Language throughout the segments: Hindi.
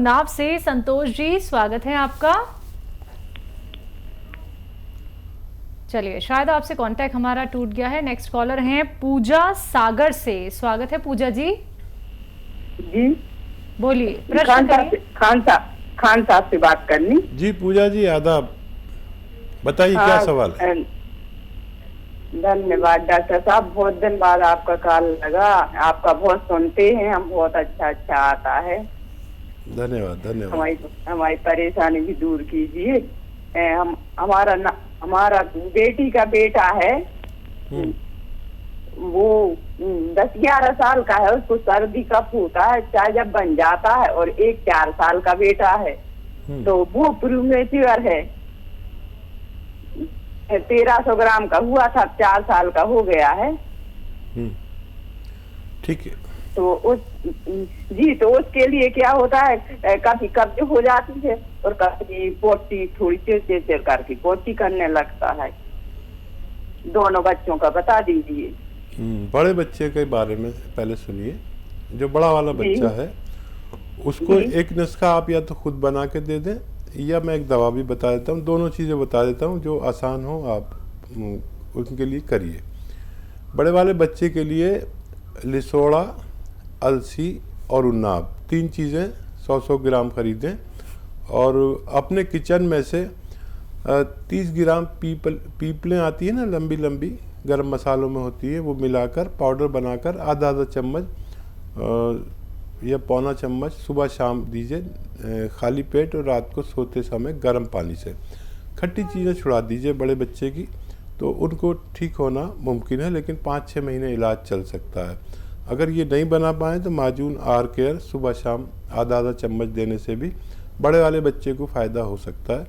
उन्नाव से। संतोष जी, स्वागत है आपका। चलिए, शायद आपसे कांटेक्ट हमारा टूट गया है। नेक्स्ट कॉलर हैं पूजा सागर से। स्वागत है पूजा जी। जी बोलिए, प्रश्न करिए। खान साहब से बात करनी। जी पूजा जी, आदाब, बताइए क्या सवाल है। धन्यवाद डॉक्टर साहब, बहुत दिन बाद आपका कॉल लगा। आपका बहुत सुनते हैं हम, बहुत अच्छा आता है। धन्यवाद धन्यवाद। हमारी परेशानी भी दूर कीजिए। हमारा बेटी का बेटा है, वो 10-11 साल का है। उसको सर्दी कफ होता है, चाहे जब बन जाता है। और एक 4 साल का बेटा है, तो वो प्रीमेच्योर है। 1300 ग्राम का हुआ था, 4 साल का हो गया है। ठीक है। तो तो उसके लिए क्या होता है, कभी कब्ज हो जाती है और कभी पोटी थोड़ी चिर करके पोटी करने लगता है। दोनों बच्चों का बता दीजिए। बड़े बच्चे के बारे में पहले सुनिए। जो बड़ा वाला बच्चा है उसको एक नुस्खा आप या तो खुद बना के दे दें, या मैं एक दवा भी बता देता हूँ। दोनों चीज़ें बता देता हूँ जो आसान हो, आप उनके लिए करिए। बड़े वाले बच्चे के लिए लिसोड़ा, अलसी और उन्नाव, 3 चीज़ें 100-100 ग्राम खरीदें और अपने किचन में से 30 ग्राम पीपलें आती है ना, लंबी लंबी, गरम मसालों में होती है, वो मिलाकर पाउडर बनाकर आधा चम्मच या पौना चम्मच सुबह शाम दीजिए खाली पेट, और रात को सोते समय गर्म पानी से। खट्टी चीज़ें छुड़ा दीजिए बड़े बच्चे की, तो उनको ठीक होना मुमकिन है, लेकिन 5-6 महीने इलाज चल सकता है। अगर ये नहीं बना पाएँ तो माजून आर केयर सुबह शाम आधा चम्मच देने से भी बड़े वाले बच्चे को फ़ायदा हो सकता है।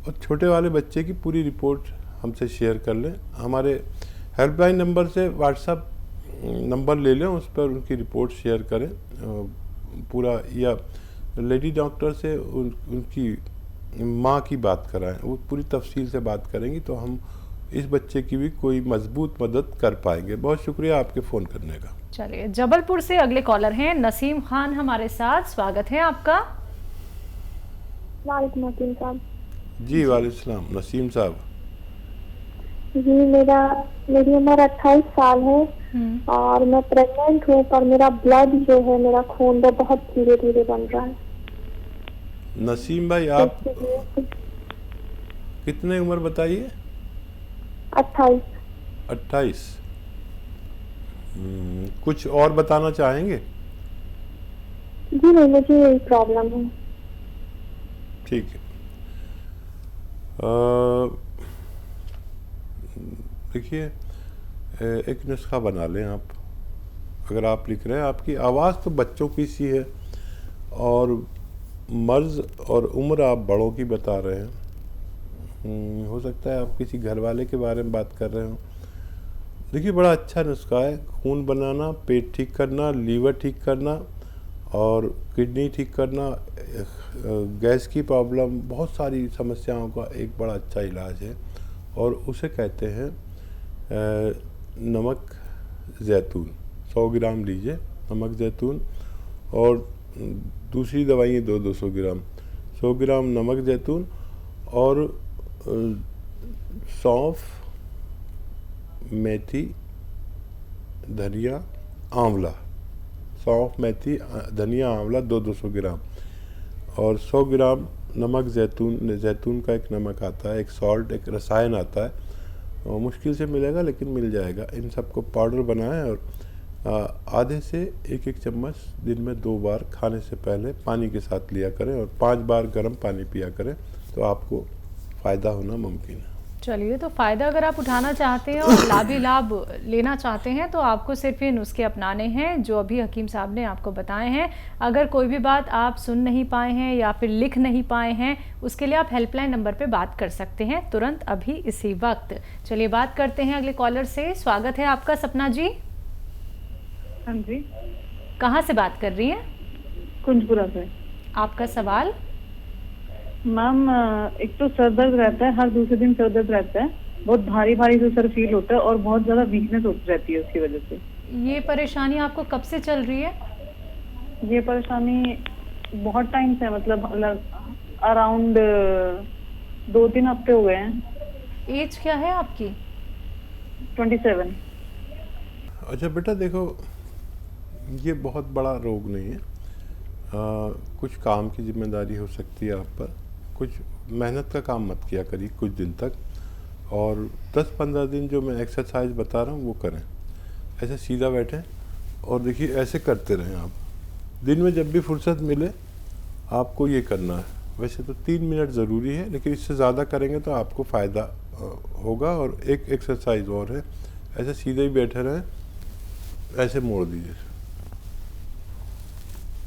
और छोटे वाले बच्चे की पूरी रिपोर्ट हमसे शेयर कर लें। हमारे हेल्पलाइन नंबर से व्हाट्सएप नंबर ले लें, उस पर उनकी रिपोर्ट शेयर करें पूरा, या लेडी डॉक्टर से उनकी माँ की बात कराएं, वो पूरी तफसील से बात करेंगी, तो हम इस बच्चे की भी कोई मजबूत मदद कर पाएंगे। बहुत शुक्रिया आपके फ़ोन करने का। चलिए, जबलपुर से अगले कॉलर हैं नसीम खान हमारे साथ। स्वागत है आपका। वालेकुम साहब। जी वालेकुम नसीम साहब। जी मेरी उम्र 28 साल है और मैं प्रेग्नेंट हूँ, पर मेरा ब्लड जो है, मेरा खून वो बहुत धीरे धीरे बन रहा है। नसीम भाई, आप कितने उम्र बताइए? 28। 28। कुछ और बताना चाहेंगे? जी नहीं, मुझे यही प्रॉब्लम है। ठीक है। देखिए, एक नुस्खा बना लें आप। अगर आप लिख रहे हैं, आपकी आवाज़ तो बच्चों की सी है और मर्ज और उम्र आप बड़ों की बता रहे हैं। हो सकता है आप किसी घर वाले के बारे में बात कर रहे हो। देखिए, बड़ा अच्छा नुस्खा है। खून बनाना, पेट ठीक करना, लीवर ठीक करना और किडनी ठीक करना, गैस की प्रॉब्लम, बहुत सारी समस्याओं का एक बड़ा अच्छा इलाज है, और उसे कहते हैं नमक ज़ैतून। 100 ग्राम लीजिए नमक ज़ैतून, और दूसरी दवाइयाँ 200 ग्राम। 100 ग्राम नमक ज़ैतून और सौंफ, मेथी, धनिया, आंवला। सौंफ, मेथी, धनिया, आंवला 200 ग्राम और 100 ग्राम नमक ज़ैतून। ज़ैतून का एक नमक आता है, एक सॉल्ट, एक रसायन आता है, और मुश्किल से मिलेगा लेकिन मिल जाएगा। इन सबको पाउडर बनाएं और आधे से 1-1 चम्मच दिन में 2 बार खाने से पहले पानी के साथ लिया करें, और 5 बार गर्म पानी पिया करें, तो आपको फ़ायदा होना मुमकिन है। चलिए, तो फ़ायदा अगर आप उठाना चाहते हैं और लाभ लेना चाहते हैं तो आपको सिर्फ ये नुस्खे अपनाने हैं जो अभी हकीम साहब ने आपको बताए हैं। अगर कोई भी बात आप सुन नहीं पाए हैं या फिर लिख नहीं पाए हैं, उसके लिए आप हेल्पलाइन नंबर पे बात कर सकते हैं तुरंत, अभी इसी वक्त। चलिए, बात करते हैं अगले कॉलर से। स्वागत है आपका, सपना जी। हाँ जी। कहाँ से बात कर रही हैं? कुंजपुरा से। आपका सवाल? मैम, एक तो सर दर्द रहता है, हर दूसरे दिन सर दर्द रहता है, बहुत भारी भारी से सर फील होता है और बहुत ज्यादा वीकनेस होती रहती है उसकी वजह से। ये परेशानी आपको कब से चल रही है? ये परेशानी बहुत टाइम से, मतलब अराउंड 2-3 हफ्ते हो गए हैं। एज क्या है आपकी? 27। अच्छा बेटा देखो, ये बहुत बड़ा रोग नहीं है। कुछ काम की जिम्मेदारी हो सकती है आप पर, कुछ मेहनत का काम मत किया करिए कुछ दिन तक, और 10-15 दिन जो मैं एक्सरसाइज बता रहा हूँ वो करें। ऐसे सीधा बैठें और देखिए ऐसे करते रहें आप। दिन में जब भी फुर्सत मिले आपको ये करना है। वैसे तो 3 मिनट ज़रूरी है, लेकिन इससे ज़्यादा करेंगे तो आपको फ़ायदा होगा। और एक एक्सरसाइज और है, ऐसे सीधे ही बैठे रहें, ऐसे मोड़ दीजिए,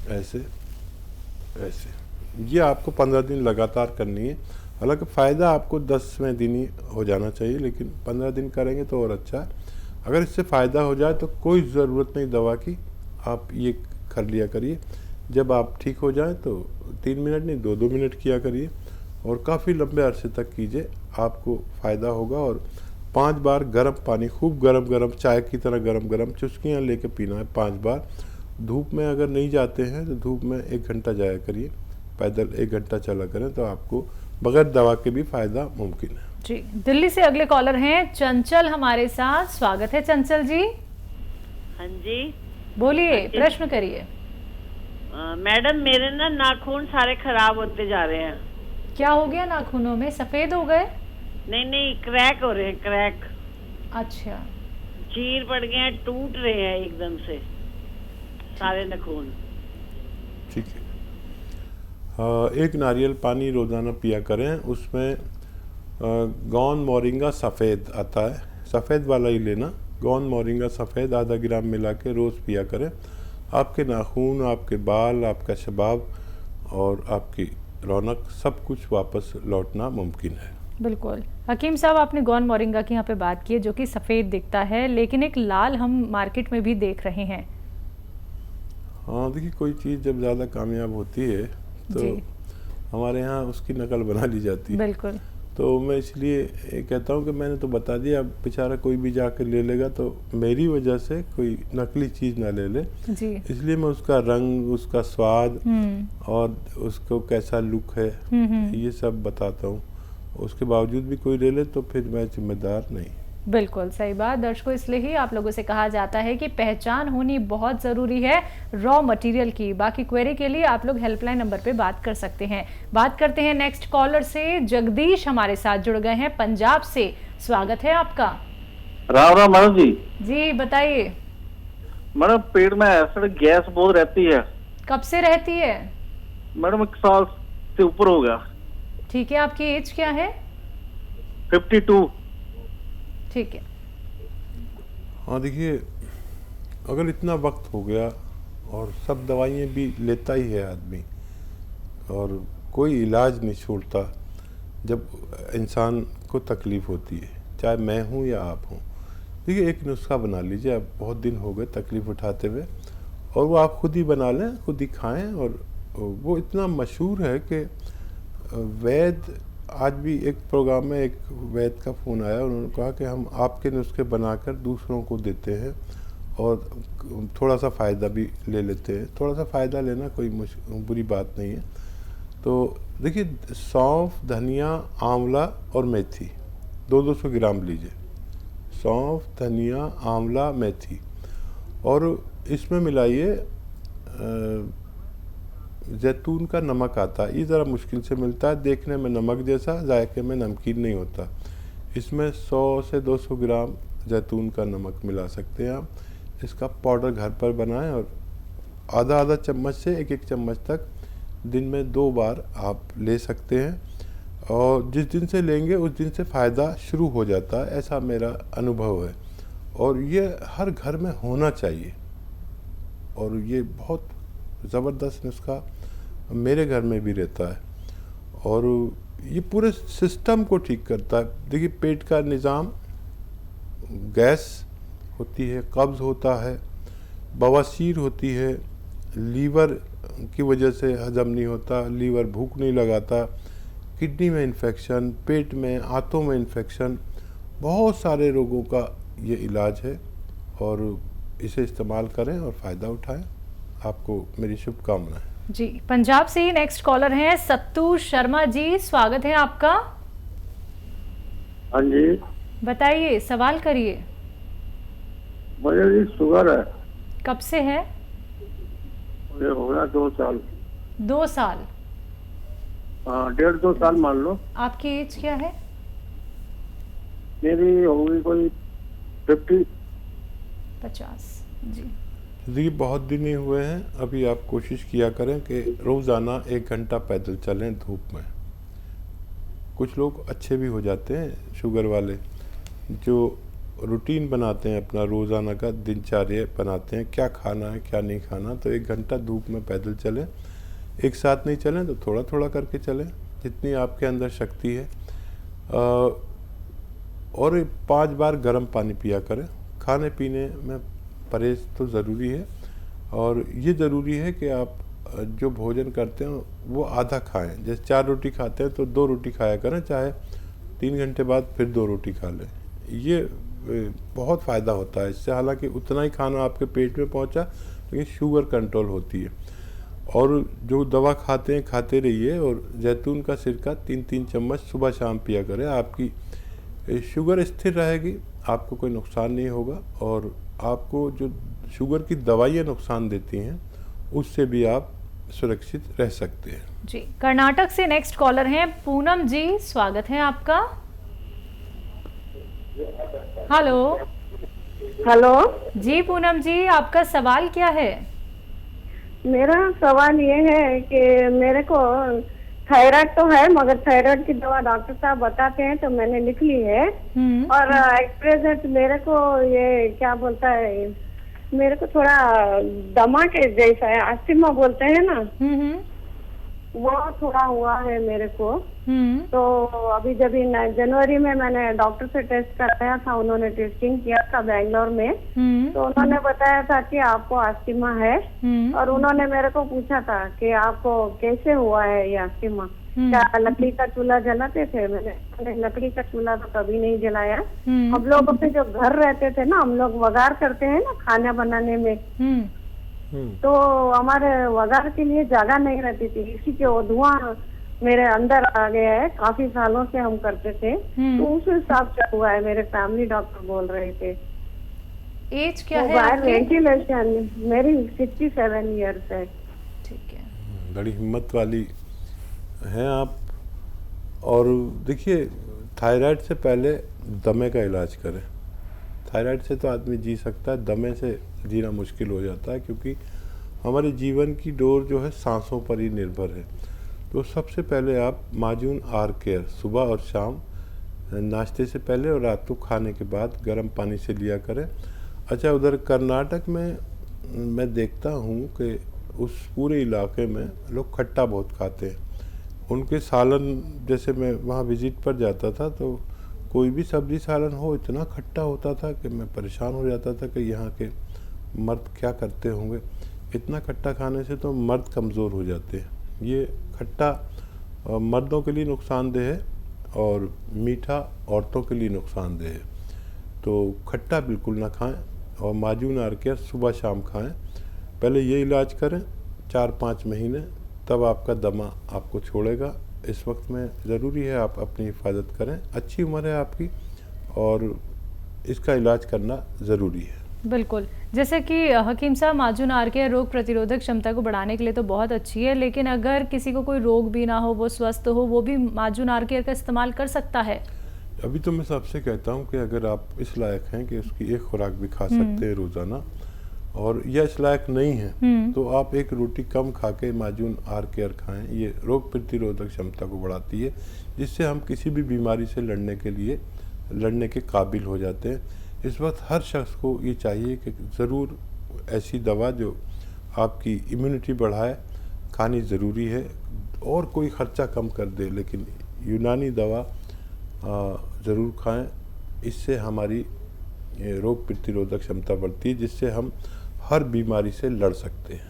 ऐसे ऐसे। ये आपको 15 दिन लगातार करनी है। हालांकि फ़ायदा आपको 10वें दिन ही हो जाना चाहिए, लेकिन 15 दिन करेंगे तो और अच्छा है। अगर इससे फ़ायदा हो जाए तो कोई ज़रूरत नहीं दवा की, आप ये कर लिया करिए। जब आप ठीक हो जाए तो 3 मिनट नहीं 2-2 मिनट किया करिए, और काफ़ी लंबे अरसे तक कीजिए, आपको फ़ायदा होगा। और 5 बार गर्म पानी, खूब गरम चाय की तरह गरम चुस्कियाँ लेके पीना है 5 बार। धूप में अगर नहीं जाते हैं तो धूप में 1 घंटा जाया करिए, पैदल 1 घंटा चला करें, तो आपको बगैर दवा के भी फ़ायदा मुमकिन है। जी, दिल्ली से अगले कॉलर हैं चंचल हमारे साथ। स्वागत है चंचल जी। हाँ जी, बोलिए, प्रश्न करिए। मैडम मेरे ना नाखून सारे खराब होते जा रहे हैं। क्या हो गया नाखूनों में? सफेद हो गए? नहीं, क्रैक हो रहे हैं, क्रैक। अच्छा, चीर पड़ गए हैं, टूट रहे हैं एकदम से सारे नाखून। ठीक है। एक नारियल पानी रोज़ाना पिया करें, उसमें गौन मोरिंगा सफ़ेद आता है, सफ़ेद वाला ही लेना। गौन मोरिंगा सफ़ेद आधा ग्राम मिला के रोज़ पिया करें। आपके नाखून, आपके बाल, आपका शबाब और आपकी रौनक सब कुछ वापस लौटना मुमकिन है। बिल्कुल। हकीम साहब, आपने गौन मोरिंगा की यहाँ पे बात की है जो कि सफ़ेद दिखता है, लेकिन एक लाल हम मार्केट में भी देख रहे हैं। हाँ देखिए, कोई चीज़ जब ज़्यादा कामयाब होती है तो हमारे यहाँ उसकी नकल बना ली जाती है। बिल्कुल। तो मैं इसलिए कहता हूँ कि मैंने तो बता दिया, अब बेचारा कोई भी जाकर ले लेगा तो मेरी वजह से कोई नकली चीज़ ना ले ले जी। इसलिए मैं उसका रंग, उसका स्वाद और उसको कैसा लुक है ये सब बताता हूँ। उसके बावजूद भी कोई ले ले तो फिर मैं जिम्मेदार नहीं। बिल्कुल सही बात। दर्शकों, इसलिए ही आप लोगों से कहा जाता है कि पहचान होनी बहुत ज़रूरी है रॉ मटेरियल की। बाकी क्वेरी के लिए आप लोग हेल्पलाइन नंबर पे बात कर सकते हैं। बात करते हैं नेक्स्ट कॉलर से। जगदीश हमारे साथ जुड़ गए हैं पंजाब से। स्वागत है आपका। राम राम मैडम जी। जी बताइए। मैडम पेट में एसिड गैस बहुत रहती है। कब से रहती है? मैडम 1 साल से ऊपर हो गया। ठीक है, आपकी एज क्या है? 52। ठीक है। हाँ देखिए, अगर इतना वक्त हो गया और सब दवाइयाँ भी लेता ही है आदमी और कोई इलाज नहीं छोड़ता, जब इंसान को तकलीफ़ होती है, चाहे मैं हूँ या आप हूँ। देखिए, एक नुस्खा बना लीजिए। आप बहुत दिन हो गए तकलीफ़ उठाते हुए, और वो आप खुद ही बना लें, खुद ही खाएं। और वो इतना मशहूर है कि वैद्य, आज भी एक प्रोग्राम में एक वैद्य का फ़ोन आया, उन्होंने कहा कि हम आपके नुस्खे बनाकर दूसरों को देते हैं और थोड़ा सा फ़ायदा भी ले लेते हैं। थोड़ा सा फ़ायदा लेना कोई बुरी बात नहीं है। तो देखिए, सौंफ, धनिया, आंवला और मेथी 200 ग्राम लीजिए। सौंफ, धनिया, आंवला, मेथी, और इसमें मिलाइए जैतून का नमक आता है। ये ज़रा मुश्किल से मिलता है, देखने में नमक जैसा, जायके में नमकीन नहीं होता। इसमें 100 से 200 ग्राम जैतून का नमक मिला सकते हैं आप। इसका पाउडर घर पर बनाएं और आधा चम्मच से 1 चम्मच तक दिन में 2 बार आप ले सकते हैं। और जिस दिन से लेंगे उस दिन से फ़ायदा शुरू हो जाता है, ऐसा मेरा अनुभव है। और ये हर घर में होना चाहिए, और ये बहुत ज़बरदस्त नुस्खा मेरे घर में भी रहता है, और ये पूरे सिस्टम को ठीक करता है। देखिए, पेट का निज़ाम, गैस होती है, कब्ज़ होता है, बवासीर होती है, लीवर की वजह से हजम नहीं होता, लीवर भूख नहीं लगाता, किडनी में इन्फेक्शन, पेट में, आंतों में इन्फेक्शन, बहुत सारे रोगों का ये इलाज है। और इसे इस्तेमाल करें और फ़ायदा उठाएं। आपको मेरी शुभकामनाएं। जी, पंजाब से ही नेक्स्ट कॉलर हैं सत्तू शर्मा जी, स्वागत है आपका। हाँ जी, बताइए, सवाल करिए। मुझे जी शुगर है। कब से है? मुझे हो गया 2 साल। 2 साल? हाँ, 1.5-2 साल मान लो। आपकी एज क्या है? मेरी होगी कोई 50। जी। देखिए, बहुत दिन ही हुए हैं। अभी आप कोशिश किया करें कि रोज़ाना 1 घंटा पैदल चलें धूप में। कुछ लोग अच्छे भी हो जाते हैं शुगर वाले, जो रूटीन बनाते हैं अपना रोज़ाना का दिनचर्या बनाते हैं, क्या खाना है क्या नहीं खाना। तो 1 घंटा धूप में पैदल चलें। एक साथ नहीं चलें तो थोड़ा थोड़ा करके चलें, जितनी आपके अंदर शक्ति है। और 5 बार गर्म पानी पिया करें। खाने पीने में परहेज़ तो ज़रूरी है, और ये ज़रूरी है कि आप जो भोजन करते हैं वो आधा खाएं। जैसे 4 रोटी खाते हैं तो 2 रोटी खाया करें, चाहे 3 घंटे बाद फिर 2 रोटी खा लें। ये बहुत फ़ायदा होता है इससे। हालांकि उतना ही खाना आपके पेट में पहुंचा, लेकिन शुगर कंट्रोल होती है। और जो दवा खाते हैं खाते रहिए, और जैतून का सिरका 3-3 चम्मच सुबह शाम पिया करें। आपकी शुगर स्थिर रहेगी, आपको कोई नुकसान नहीं होगा, और आपको जो शुगर की दवाइयाँ नुकसान देती हैं उससे भी आप सुरक्षित रह सकते हैं। जी, कर्नाटक से नेक्स्ट कॉलर हैं पूनम जी, स्वागत है आपका। हेलो। हेलो जी पूनम जी, आपका सवाल क्या है? मेरा सवाल ये है कि मेरे को थायराइड तो है, मगर थायराइड की दवा डॉक्टर साहब बताते हैं तो मैंने लिख ली है। और एक्सप्रेजेंट मेरे को ये क्या बोलता है, मेरे को थोड़ा दमा के जैसा है, अस्थमा बोलते हैं ना, वो थोड़ा हुआ है मेरे को। तो अभी जब जनवरी में मैंने डॉक्टर से टेस्ट कराया था, उन्होंने टेस्टिंग किया था बेंगलोर में, तो उन्होंने बताया था कि आपको अस्थमा है। और उन्होंने मेरे को पूछा था कि आपको कैसे हुआ है ये अस्थमा, क्या लकड़ी का चूल्हा जलाते थे? मैंने लकड़ी का चूल्हा तो कभी नहीं जलाया। हम लोग अपने जो घर रहते थे ना, हम लोग वगार करते हैं ना खाना बनाने में, तो हमारे वगार के लिए जगह नहीं रहती थी, इसी के वो धुआं मेरे अंदर आ गया है। काफी सालों से हम करते थे, तो उस हिसाब से हुआ है। मेरे फैमिली डॉक्टर बोल रहे थे। एज क्या तो है आपकी? वेंटिलेशन मेरी 67 ईयर्स है। ठीक है, बड़ी हिम्मत वाली हैं आप। और देखिए, थायराइड से पहले दमे का इलाज करें। थायराइड से तो आदमी जी सकता है, दमे से जीना मुश्किल हो जाता है, क्योंकि हमारे जीवन की डोर जो है सांसों पर ही निर्भर है। तो सबसे पहले आप माजून आर केयर सुबह और शाम नाश्ते से पहले और रात को खाने के बाद गर्म पानी से लिया करें। अच्छा, उधर कर्नाटक में मैं देखता हूँ कि उस पूरे इलाके में लोग खट्टा बहुत खाते हैं। उनके सालन, जैसे मैं वहाँ विज़िट पर जाता था तो कोई भी सब्जी सालन हो इतना खट्टा होता था कि मैं परेशान हो जाता था कि यहाँ के मर्द क्या करते होंगे। इतना खट्टा खाने से तो मर्द कमज़ोर हो जाते हैं। ये खट्टा मर्दों के लिए नुकसानदेह है और मीठा औरतों के लिए नुकसानदेह है। तो खट्टा बिल्कुल ना खाएं, और माजून आर केयर सुबह शाम खाएं। पहले ये इलाज करें 4-5 महीने, तब आपका दमा आपको छोड़ेगा। इस वक्त में ज़रूरी है आप अपनी हिफाजत करें। अच्छी उम्र है आपकी, और इसका इलाज करना ज़रूरी है। बिल्कुल। जैसे कि हकीम साहब, माजून आर केयर रोग प्रतिरोधक क्षमता को बढ़ाने के लिए तो बहुत अच्छी है, लेकिन अगर किसी को कोई रोग भी ना हो, वो स्वस्थ हो, वो भी माजून आर केयर का इस्तेमाल कर सकता है? अभी तो मैं सबसे कहता हूँ कि अगर आप इस लायक हैं कि उसकी एक खुराक भी खा सकते हैं रोज़ाना, और यह इस लायक नहीं है, तो आप एक रोटी कम खा के माजून आर केयर खाएँ। ये रोग प्रतिरोधक क्षमता को बढ़ाती है, जिससे हम किसी भी बीमारी से लड़ने के काबिल हो जाते हैं। इस वक्त हर शख्स को ये चाहिए कि ज़रूर ऐसी दवा जो आपकी इम्यूनिटी बढ़ाए खानी ज़रूरी है, और कोई ख़र्चा कम कर दे, लेकिन यूनानी दवा ज़रूर खाएं। इससे हमारी रोग प्रतिरोधक क्षमता बढ़ती है, जिससे हम हर बीमारी से लड़ सकते हैं।